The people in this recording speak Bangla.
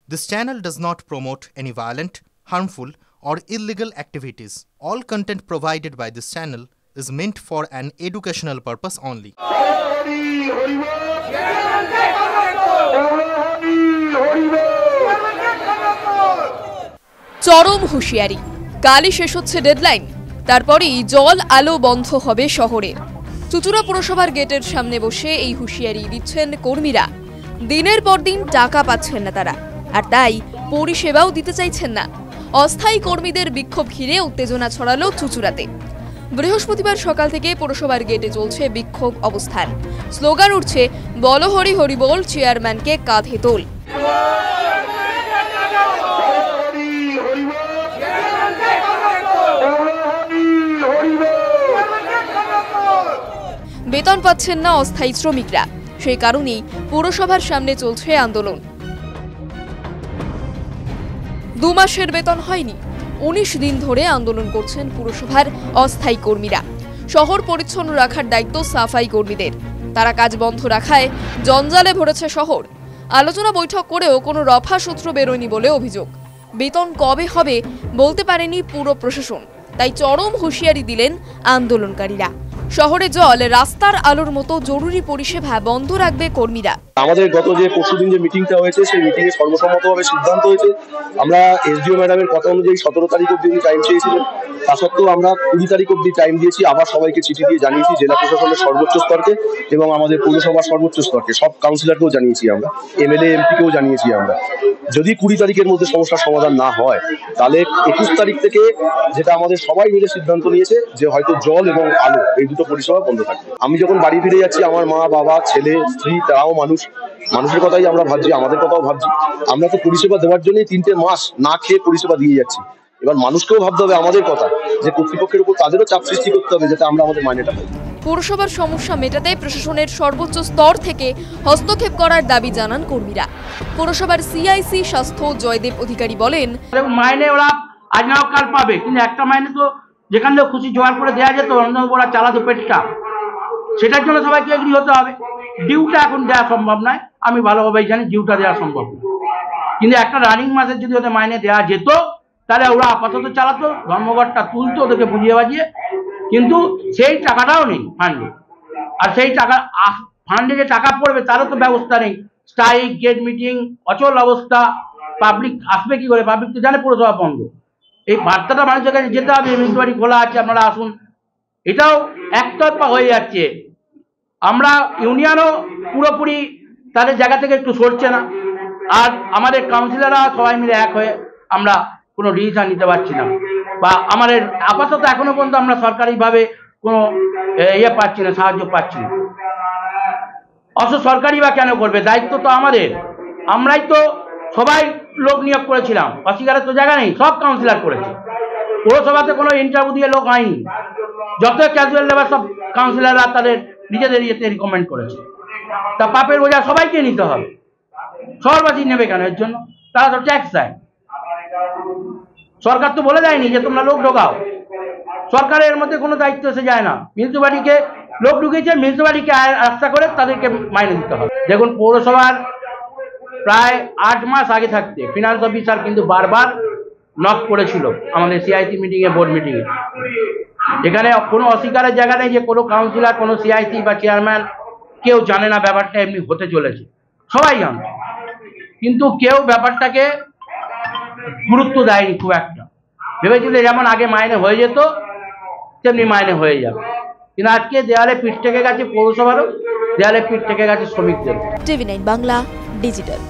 This channel does not promote any violent, harmful, or illegal activities. All content provided by this channel is meant for an educational purpose only. চরম হুঁশিয়ারি, কালই শেষ হচ্ছে ডেডলাইন, তারপরেই জল আলো বন্ধ হবে শহরে। চুঁচুড়া পুরসভার গেটের সামনে বসে এই হুঁশিয়ারি দিচ্ছেন কর্মীরা। দিনের পর দিন টাকা পাচ্ছেন না তারা, আর তাই পরিষেবাও দিতে চাইছেন না। অস্থায়ী কর্মীদের বিক্ষোভ ঘিরে উত্তেজনা ছড়ালো চুঁচুড়াতে। বৃহস্পতিবার সকাল থেকে পুরসভার গেটে চলছে বিক্ষোভ অবস্থান। স্লোগান উঠছে, বলো হরি হরি বল, চেয়ারম্যানকে কাঁধে তোল। বেতন পাচ্ছেন না অস্থায়ী শ্রমিকরা, সেই কারণেই পুরসভার সামনে চলছে আন্দোলন। 2 মাসের বেতন হয়নি। 19 দিন ধরে আন্দোলন করছেন পুরসভার অস্থায়ী কর্মীরা। শহর পরিচ্ছন্ন রাখার দায়িত্ব সাফাই কর্মীদের। তারা কাজ বন্ধ রাখায় জঞ্জালে ভরেছে শহর। আলোচনা বৈঠক করেও কোনো রফা সূত্র বেরোয়নি বলে অভিযোগ। বেতন কবে হবে বলতে পারেনি পুর প্রশাসন, তাই চরম হুঁশিয়ারি দিলেন আন্দোলনকারীরা। শহরে জল, রাস্তার আলোর মতো জরুরি পরিষেবা বন্ধ রাখবে কর্মীরা। আমাদের গত যে পরশুদিন যে মিটিংটা হয়েছে, সেই মিটিংয়ে সর্বসম্মতভাবে সিদ্ধান্ত হয়েছে, আমরা এসডিও ম্যাডামের কথা অনুযায়ী 17 তারিখ অব্দি টাইম চেয়েছিলেন। তা সত্ত্বেও আমরা 20 তারিখ অব্দি টাইম দিয়েছি। আবার সবাইকে চিঠি দিয়ে জানিয়েছি, জেলা প্রশাসনের সর্বোচ্চ স্তরকে এবং আমাদের পৌরসভার সর্বোচ্চ স্তরকে, সব কাউন্সিলরকেও জানিয়েছি, আমরা এমএলএ এমপিকেও জানিয়েছি। আমরা যদি 20 তারিখের মধ্যে সমস্যার সমাধান না হয়, তাহলে 21 তারিখ থেকে, যেটা আমাদের সবাই মিলে সিদ্ধান্ত নিয়েছে, যে হয়তো জল এবং আলো এই দুটো পরিষেবা বন্ধ থাকবে। আমি যখন বাড়ি ফিরে যাচ্ছি, আমার মা, বাবা, ছেলে, স্ত্রী, তারাও মানুষের কথাই আমরা ভাবছি, আমাদের কথাও ভাবছি। আমরা তো পরিষেবা দেওয়ার জন্যই 3টে মাস না খেয়ে পরিষেবা দিয়ে যাচ্ছি। এবার মানুষকেও ভাবতে হবে আমাদের কথা, যে কর্তৃপক্ষের উপর তাদেরও চাপ সৃষ্টি করতে হবে, যাতে আমরা আমাদের মাইনেটা পাই। পৌরসভার সমস্যা মেটাতে প্রশাসনের সর্বোচ্চ স্তর থেকে হস্তক্ষেপ করার দাবি জানান কর্মীরা। পৌরসভার সিআইসি স্বাস্থ্য জয়দেব অধিকারী বলেন, মাইনে ওরা আজ না কাল পাবে, কিন্তু একটা মাইনে তো যেখান থেকে খুশি জোগাড় করে দেওয়া যেত, অন্য ওরা চালাতো পেটটা, সেটার জন্য সবাইকে এগ্রি হতে হবে। ডিউটা এখন দেওয়া সম্ভব নয়, আমি ভালোভাবেই জানি ডিউটা দেওয়া সম্ভব, কিন্তু একটা রানিং মাসের যদি ওদের মাইনে দেওয়া যেত, তাহলে ওরা আপাতত চালাতো, ধর্মঘটটা তুলতো ওদেরকে বুঝিয়ে বাজিয়ে। কিন্তু সেই টাকাটাও নেই ফান্ডে, আর সেই টাকা ফান্ডে যে টাকা পড়বে তারও তো ব্যবস্থা নেই। স্ট্রাইক, গেট মিটিং, অচল অবস্থা, পাবলিক আসবে কি করে? পাবলিক তো জানে পুরসভা বন্ধ। এই বার্তাটা মানুষের কাছে যেতে হবে, মিউনিসিপালিটি খোলা আছে, আপনারা আসুন। এটাও একতরফা হয়ে যাচ্ছে। আমরা ইউনিয়নও পুরোপুরি তাদের জায়গা থেকে একটু সরছে না, আর আমাদের কাউন্সিলররা সবাই মিলে এক হয়ে আমরা কোনো ডিসিশন নিতে পারছি না, বা আমাদের আপাতত এখনো পর্যন্ত আমরা সরকারিভাবে কোনো পাচ্ছি না, সাহায্য পাচ্ছি না। সরকারি বা কেন করবে? দায়িত্ব তো আমাদের, আমরাই তো সবাই লোক নিয়োগ করেছিলাম, অস্বীকারের তো জায়গা নেই, সব কাউন্সিলর করেছে। পৌরসভাতে কোনো ইন্টারভিউ দিয়ে লোক হয়নি, যত ক্যাজুয়াল লেবার সব কাউন্সিলররা তাদের নিজেদের ইয়েতে রিকমেন্ড করেছে। তা পাপের বোঝা সবাইকে নিতে হবে, শহরবাসী নেবে কেন? এর জন্য তারা তো ট্যাক্স দেয়। সরকার তো বলে দেয়নি যে তোমরা লোক ঢোকাও, সরকারের মধ্যে কোনো দায়িত্ব এসে যায় না। মিউনিসিপালিটিকে লোক ঢুকিয়েছে, মিউনিসিপালিটিকে আস্থা করে তাদেরকে মাইনে দিতে হবে। দেখুন, পৌরসভার প্রায় 8 মাস আগে থাকতে ফিনান্স অফিসার কিন্তু বারবার নক করেছিল আমাদের সিআইসি মিটিংয়ে, বোর্ড মিটিংয়ে। এখানে কোনো অস্বীকারের জায়গা নেই যে কোনো কাউন্সিলর, কোনো সিআইসি বা চেয়ারম্যান কেউ জানে না ব্যাপারটা এমনি হতে চলেছে, সবাই জানে, কিন্তু কেউ ব্যাপারটাকে গুরুত্ব দেয়নি খুব একটা। ভেবেছিল যেমন আগে মাইনে হয়ে যেত তেমনি মাইনে হয়ে যাবে, কিন্তু আজকে দেয়ালে পিঠ থেকে গেছে পৌরসভারও, দেয়ালে পিঠ থেকে গেছে শ্রমিকদের। TV9 Bangla digital.